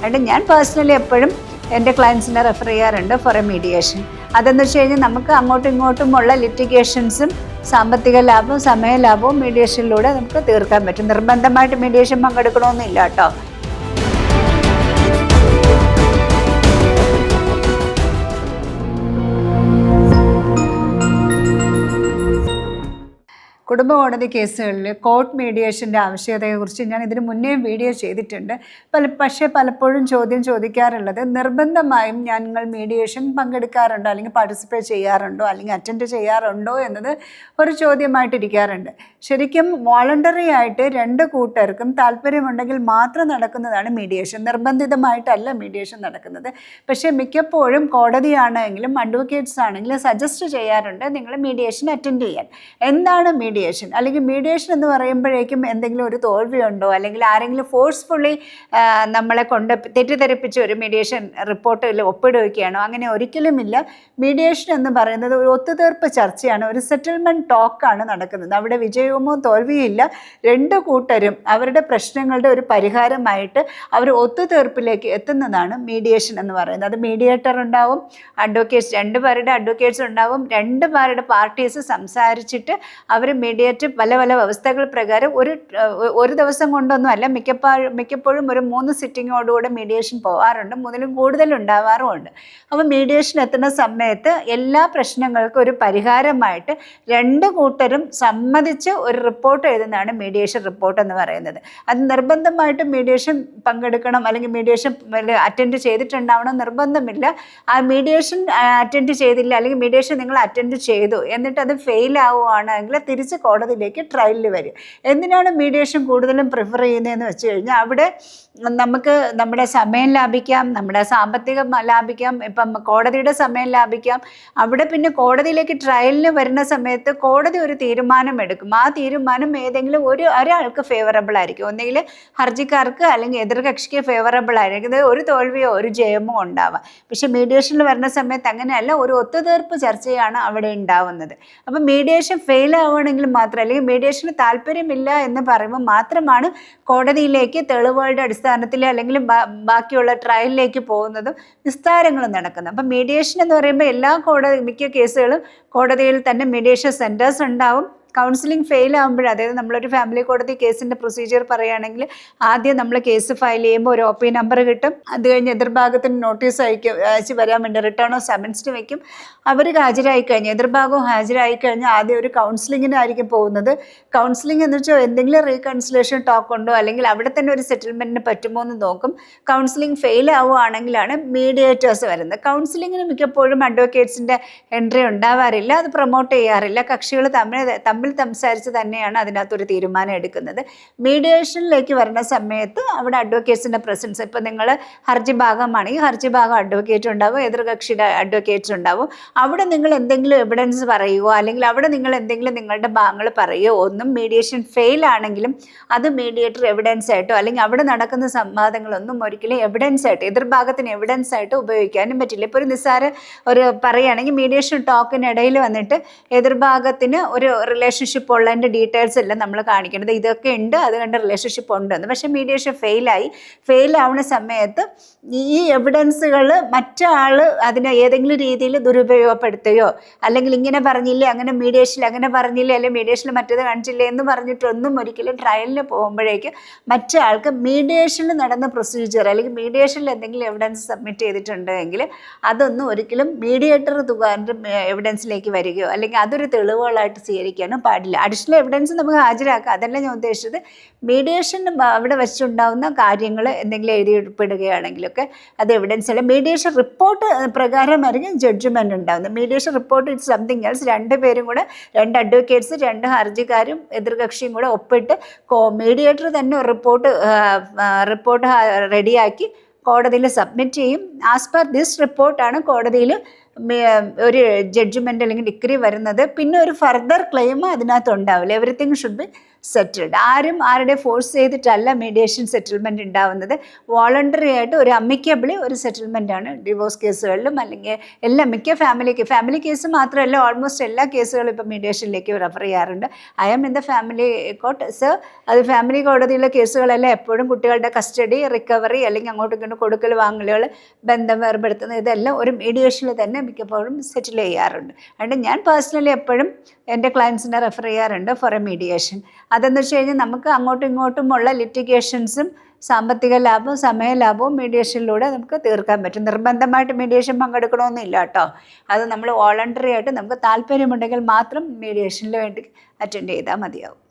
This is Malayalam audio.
അതുകൊണ്ട് ഞാൻ പേഴ്സണലി എപ്പോഴും എൻ്റെ ക്ലയൻസിനെ റെഫർ ചെയ്യാറുണ്ട് ഫോർ എ മീഡിയേഷൻ. അതെന്ന് വെച്ച് കഴിഞ്ഞാൽ നമുക്ക് അങ്ങോട്ടും ഇങ്ങോട്ടുമുള്ള ലിറ്റിഗേഷൻസും സാമ്പത്തിക ലാഭവും സമയ ലാഭവും മീഡിയേഷനിലൂടെ നമുക്ക് തീർക്കാൻ പറ്റും. നിർബന്ധമായിട്ട് മീഡിയേഷൻ പങ്കെടുക്കണമെന്നില്ല കേട്ടോ. കുടുംബ കോടതി കേസുകളിൽ കോർട്ട് മീഡിയേഷൻ്റെ ആവശ്യകതയെക്കുറിച്ച് ഞാൻ ഇതിന് മുന്നേ വീഡിയോ ചെയ്തിട്ടുണ്ട്. പക്ഷേ പലപ്പോഴും ചോദ്യം ചോദിക്കാറുള്ളത് നിർബന്ധമായും ഞങ്ങൾ മീഡിയേഷൻ പങ്കെടുക്കാറുണ്ടോ അല്ലെങ്കിൽ പാർട്ടിസിപ്പേറ്റ് ചെയ്യാറുണ്ടോ അല്ലെങ്കിൽ അറ്റൻഡ് ചെയ്യാറുണ്ടോ എന്നത് ഒരു ചോദ്യമായിട്ടിരിക്കാറുണ്ട്. ശരിക്കും വോളണ്ടറി ആയിട്ട് രണ്ട് കൂട്ടർക്കും താല്പര്യമുണ്ടെങ്കിൽ മാത്രം നടക്കുന്നതാണ് മീഡിയേഷൻ. നിർബന്ധിതമായിട്ടല്ല മീഡിയേഷൻ നടക്കുന്നത്. പക്ഷേ മിക്കപ്പോഴും കോടതിയാണെങ്കിലും അഡ്വക്കേറ്റ്സ് ആണെങ്കിലും സജസ്റ്റ് ചെയ്യാറുണ്ട് നിങ്ങൾ മീഡിയേഷൻ അറ്റൻഡ് ചെയ്യാൻ. എന്താണ് മീഡിയേഷൻ? അല്ലെങ്കിൽ മീഡിയേഷൻ എന്ന് പറയുമ്പോഴേക്കും എന്തെങ്കിലും ഒരു തോൽവിയുണ്ടോ അല്ലെങ്കിൽ ആരെങ്കിലും ഫോഴ്സ്ഫുള്ളി നമ്മളെ കൊണ്ട് തെറ്റിദ്ധരിപ്പിച്ച് ഒരു മീഡിയേഷൻ റിപ്പോർട്ടിൽ ഒപ്പിടുകയാണോ? അങ്ങനെ ഒരിക്കലുമില്ല. മീഡിയേഷൻ എന്ന് പറയുന്നത് ഒരു ഒത്തുതീർപ്പ് ചർച്ചയാണ്, ഒരു സെറ്റിൽമെൻറ്റ് ടോക്കാണ് നടക്കുന്നത്. അവിടെ വിജയവുമോ തോൽവിയോ ഇല്ല. രണ്ട് കൂട്ടരും അവരുടെ പ്രശ്നങ്ങളുടെ ഒരു പരിഹാരമായിട്ട് അവർ ഒത്തുതീർപ്പിലേക്ക് എത്തുന്നതാണ് മീഡിയേഷൻ എന്ന് പറയുന്നത്. അത് മീഡിയേറ്റർ ഉണ്ടാവും, അഡ്വക്കേറ്റ്സ്, രണ്ടുപേരുടെ അഡ്വക്കേറ്റ്സ് ഉണ്ടാവും. രണ്ടുപേരുടെ പാർട്ടീസ് സംസാരിച്ചിട്ട് അവർ മീഡിയേറ്റ് പല പല വ്യവസ്ഥകൾ പ്രകാരം ഒരു ദിവസം കൊണ്ടൊന്നും അല്ല, മിക്കപ്പോഴും ഒരു 3 സിറ്റിങ്ങോടുകൂടെ മീഡിയേഷൻ പോകാറുണ്ട്, 3-ലും കൂടുതൽ ഉണ്ടാവാറുമുണ്ട്. അപ്പോൾ മീഡിയേഷൻ എത്തുന്ന സമയത്ത് എല്ലാ പ്രശ്നങ്ങൾക്കും ഒരു പരിഹാരമായിട്ട് രണ്ട് കൂട്ടരും സമ്മതിച്ച് ഒരു റിപ്പോർട്ട് എഴുതുന്നതാണ് മീഡിയേഷൻ റിപ്പോർട്ട് എന്ന് പറയുന്നത്. അത് നിർബന്ധമായിട്ടും മീഡിയേഷൻ പങ്കെടുക്കണം അല്ലെങ്കിൽ മീഡിയേഷൻ അറ്റൻഡ് ചെയ്തിട്ടുണ്ടാവണം നിർബന്ധമില്ല. ആ മീഡിയേഷൻ അറ്റൻഡ് ചെയ്തില്ല അല്ലെങ്കിൽ മീഡിയേഷൻ നിങ്ങൾ അറ്റൻഡ് ചെയ്തു എന്നിട്ട് അത് ഫെയിൽ ആവുകയാണെങ്കിൽ തിരിച്ച് കോടതിയിലേക്ക് ട്രയലിൽ വരും. എന്തിനാണ് മീഡിയേഷൻ കൂടുതലും പ്രിഫർ ചെയ്യുന്നതെന്ന് വെച്ച് കഴിഞ്ഞാൽ അവിടെ നമുക്ക് നമ്മുടെ സമയം ലാഭിക്കാം, നമ്മുടെ സാമ്പത്തികം ലാഭിക്കാം, ഇപ്പം കോടതിയുടെ സമയം ലാഭിക്കാം. അവിടെ പിന്നെ കോടതിയിലേക്ക് ട്രയലിന് വരുന്ന സമയത്ത് കോടതി ഒരു തീരുമാനം എടുക്കും. ആ തീരുമാനം ഏതെങ്കിലും ഒരാൾക്ക് ഫേവറബിൾ ആയിരിക്കും. ഒന്നുകിൽ ഹർജിക്കാർക്ക് അല്ലെങ്കിൽ എതിർകക്ഷിക്ക് ഫേവറബിൾ ആയിരിക്കും. ഇത് ഒരു തോൽവിയോ ഒരു ജയമോ ഉണ്ടാവാം. പക്ഷെ മീഡിയേഷനിൽ വരുന്ന സമയത്ത് അങ്ങനെയല്ല, ഒരു ഒത്തുതീർപ്പ് ചർച്ചയാണ് അവിടെ ഉണ്ടാവുന്നത്. അപ്പം മീഡിയേഷൻ ഫെയിൽ ആവുകയാണെങ്കിൽ മാത്രം അല്ലെങ്കിൽ മീഡിയേഷന് താല്പര്യമില്ല എന്ന് പറയുമ്പോൾ മാത്രമാണ് കോടതിയിലേക്ക് തെളിവുകളുടെ അടിസ്ഥാനത്തിൽ അല്ലെങ്കിൽ ബാക്കിയുള്ള ട്രയലിലേക്ക് പോകുന്നതും വിസ്താരങ്ങളും നടക്കുന്നത്. അപ്പം മീഡിയേഷൻ എന്ന് പറയുമ്പോൾ മിക്ക കേസുകളും കോടതിയിൽ തന്നെ മീഡിയേഷൻ സെൻറ്റേഴ്സ് ഉണ്ടാവും. കൗൺസിലിംഗ് ഫെയിൽ ആകുമ്പോൾ, അതായത് നമ്മളൊരു ഫാമിലി കോടതി കേസിൻ്റെ പ്രൊസീജിയർ പറയുകയാണെങ്കിൽ ആദ്യം നമ്മൾ കേസ് ഫയൽ ചെയ്യുമ്പോൾ ഒരു OP നമ്പർ കിട്ടും. അത് കഴിഞ്ഞ് എതിർഭാഗത്തിന് നോട്ടീസ് അയച്ച് വരാൻ വേണ്ടി റിട്ടേൺ ഓഫ് സമൻസ് വയ്ക്കും. അവർ ഹാജരായി കഴിഞ്ഞ് എതിർഭാഗവും ഹാജരായി കഴിഞ്ഞാൽ ആദ്യം ഒരു കൗൺസിലിങ്ങിനായിരിക്കും പോകുന്നത്. കൗൺസിലിംഗ് എന്ന് വെച്ചാൽ എന്തെങ്കിലും റീകൺസിലേഷൻ ടോക്ക് ഉണ്ടോ അല്ലെങ്കിൽ അവിടെ തന്നെ ഒരു സെറ്റിൽമെൻറ്റിന് പറ്റുമോ എന്ന് നോക്കും. കൗൺസിലിംഗ് ഫെയിൽ ആവുകയാണെങ്കിലാണ് മീഡിയേറ്റേഴ്സ് വരുന്നത്. കൗൺസിലിങ്ങിന് മിക്കപ്പോഴും അഡ്വക്കേറ്റ്സിൻ്റെ എൻട്രി ഉണ്ടാവാറില്ല, അത് പ്രൊമോട്ട് ചെയ്യാറില്ല. കക്ഷികൾ തമ്മിൽ സംസാരിച്ച് തന്നെയാണ് അതിനകത്തൊരു തീരുമാനം എടുക്കുന്നത്. മീഡിയേഷനിലേക്ക് വരുന്ന സമയത്ത് അവിടെ അഡ്വക്കേറ്റ്സിൻ്റെ പ്രസൻസ്, ഇപ്പോൾ നിങ്ങൾ ഹർജി ഭാഗമാണെങ്കിൽ ഹർജി ഭാഗം അഡ്വക്കേറ്റ് ഉണ്ടാവും, എതിർകക്ഷിയുടെ അഡ്വക്കേറ്റ്സ് ഉണ്ടാവും. അവിടെ നിങ്ങൾ എന്തെങ്കിലും എവിഡൻസ് പറയുകയോ അല്ലെങ്കിൽ അവിടെ നിങ്ങൾ എന്തെങ്കിലും നിങ്ങളുടെ ഭാഗങ്ങൾ പറയുകയോ ഒന്നും മീഡിയേഷൻ ഫെയിൽ ആണെങ്കിലും അത് മീഡിയേറ്റർ എവിഡൻസ് ആയിട്ടോ അല്ലെങ്കിൽ അവിടെ നടക്കുന്ന സംവാദങ്ങളൊന്നും ഒരിക്കലും എവിഡൻസ് ആയിട്ട് എതിർഭാഗത്തിന് എവിഡൻസ് ആയിട്ട് ഉപയോഗിക്കാനും പറ്റില്ല. ഇപ്പോൾ ഒരു പറയുകയാണെങ്കിൽ മീഡിയേഷൻ ടോക്കിനിടയിൽ വന്നിട്ട് എതിർഭാഗത്തിന് ഒരു റിലേഷൻഷിപ്പ് ഉള്ളതിൻ്റെ ഡീറ്റെയിൽസ് എല്ലാം നമ്മൾ കാണിക്കേണ്ടത് ഇതൊക്കെ ഉണ്ട്, അതുകൊണ്ട് റിലേഷൻഷിപ്പ് ഉണ്ടെന്ന്. പക്ഷേ മീഡിയേഷൻ ഫെയിൽ ആവുന്ന സമയത്ത് ഈ എവിഡൻസുകൾ മറ്റാൾ അതിനെ ഏതെങ്കിലും രീതിയിൽ ദുരുപയോഗപ്പെടുത്തുകയോ അല്ലെങ്കിൽ ഇങ്ങനെ പറഞ്ഞില്ലേ അങ്ങനെ മീഡിയേഷനിൽ അങ്ങനെ പറഞ്ഞില്ലേ അല്ലെങ്കിൽ മീഡിയേഷനിൽ മറ്റേത് കാണിച്ചില്ലേ എന്ന് പറഞ്ഞിട്ടൊന്നും ഒരിക്കലും ട്രയലിന് പോകുമ്പോഴേക്ക് മറ്റാൾക്ക് മീഡിയേഷനിൽ നടന്ന പ്രൊസീജിയർ അല്ലെങ്കിൽ മീഡിയേഷനിൽ എന്തെങ്കിലും എവിഡൻസ് സബ്മിറ്റ് ചെയ്തിട്ടുണ്ടെങ്കിൽ അതൊന്നും ഒരിക്കലും മീഡിയേറ്റർ എവിഡൻസിലേക്ക് വരികയോ അല്ലെങ്കിൽ അതൊരു തെളിവുകളായിട്ട് സ്വീകരിക്കാനും പാടില്ല. അഡീഷണൽ എവിഡൻസ് നമുക്ക് ഹാജരാക്കാം, അതല്ല ഞാൻ ഉദ്ദേശിച്ചത്. മീഡിയേഷൻ അവിടെ വെച്ചുണ്ടാവുന്ന കാര്യങ്ങൾ എന്തെങ്കിലും എഴുതിപ്പെടുകയാണെങ്കിലൊക്കെ അത് എവിഡൻസ് അല്ല. മീഡിയേഷൻ റിപ്പോർട്ട് പ്രകാരമായിരിക്കും ജഡ്ജ്മെൻറ്റ് ഉണ്ടാകുന്നത്. Mediation report it's something else. രണ്ടുപേരും കൂടെ, രണ്ട് അഡ്വക്കേറ്റ്സ്, രണ്ട് ഹർജിക്കാരും എതിർകക്ഷിയും കൂടെ ഒപ്പിട്ട് മീഡിയേറ്റർ തന്നെ ഒരു റിപ്പോർട്ട് റെഡിയാക്കി കോടതിയിൽ സബ്മിറ്റ് ചെയ്യും. ആസ് പെർ ദിസ് റിപ്പോർട്ടാണ് കോടതിയിൽ ഒരു ജഡ്ജ്മെൻ്റ് അല്ലെങ്കിൽ ഡിഗ്രി വരുന്നത്. പിന്നെ ഒരു ഫർദർ ക്ലെയിം അതിനകത്ത് ഉണ്ടാവില്ല. Everything should be settled. ആരും ആരുടെ ഫോഴ്സ് ചെയ്തിട്ടല്ല മീഡിയേഷൻ സെറ്റിൽമെൻറ്റ് ഉണ്ടാവുന്നത്. വോളണ്ടറി ആയിട്ട് ഒരു അമിക്കബിളി ഒരു സെറ്റിൽമെൻറ്റാണ് ഡിവോഴ്സ് കേസുകളിലും അല്ലെങ്കിൽ മിക്ക ഫാമിലി കേസ് മാത്രമല്ല, ഓൾമോസ്റ്റ് എല്ലാ കേസുകളും ഇപ്പോൾ മീഡിയേഷനിലേക്ക് റെഫർ ചെയ്യാറുണ്ട്. I M in the family court. So അത് ഫാമിലി കോടതിയിലെ കേസുകളെല്ലാം എപ്പോഴും കുട്ടികളുടെ കസ്റ്റഡി, റിക്കവറി അല്ലെങ്കിൽ അങ്ങോട്ടും ഇങ്ങോട്ടും കൊടുക്കൽ വാങ്ങലുകൾ, ബന്ധം വേർപെടുത്തുന്നത്, ഇതെല്ലാം ഒരു മീഡിയേഷനിൽ തന്നെ മിക്കപ്പോഴും സെറ്റിൽ ചെയ്യാറുണ്ട്. അതുകൊണ്ട് ഞാൻ പേഴ്സണലി എപ്പോഴും എൻ്റെ ക്ലയൻസിനെ റെഫർ ചെയ്യാറുണ്ട് ഫോർ എ മീഡിയേഷൻ. അതെന്ന് വെച്ച് കഴിഞ്ഞാൽ നമുക്ക് അങ്ങോട്ടും ഇങ്ങോട്ടുമുള്ള ലിറ്റിഗേഷൻസും സാമ്പത്തിക ലാഭവും സമയ ലാഭവും മീഡിയേഷനിലൂടെ നമുക്ക് തീർക്കാൻ പറ്റും. നിർബന്ധമായിട്ട് മീഡിയേഷൻ പങ്കെടുക്കണമെന്നില്ല കേട്ടോ. അത് നമ്മൾ വോളണ്ടറി ആയിട്ട് നമുക്ക് താല്പര്യമുണ്ടെങ്കിൽ മാത്രം മീഡിയേഷനിൽ വേണ്ടി അറ്റൻഡ് ചെയ്താൽ മതിയാവും.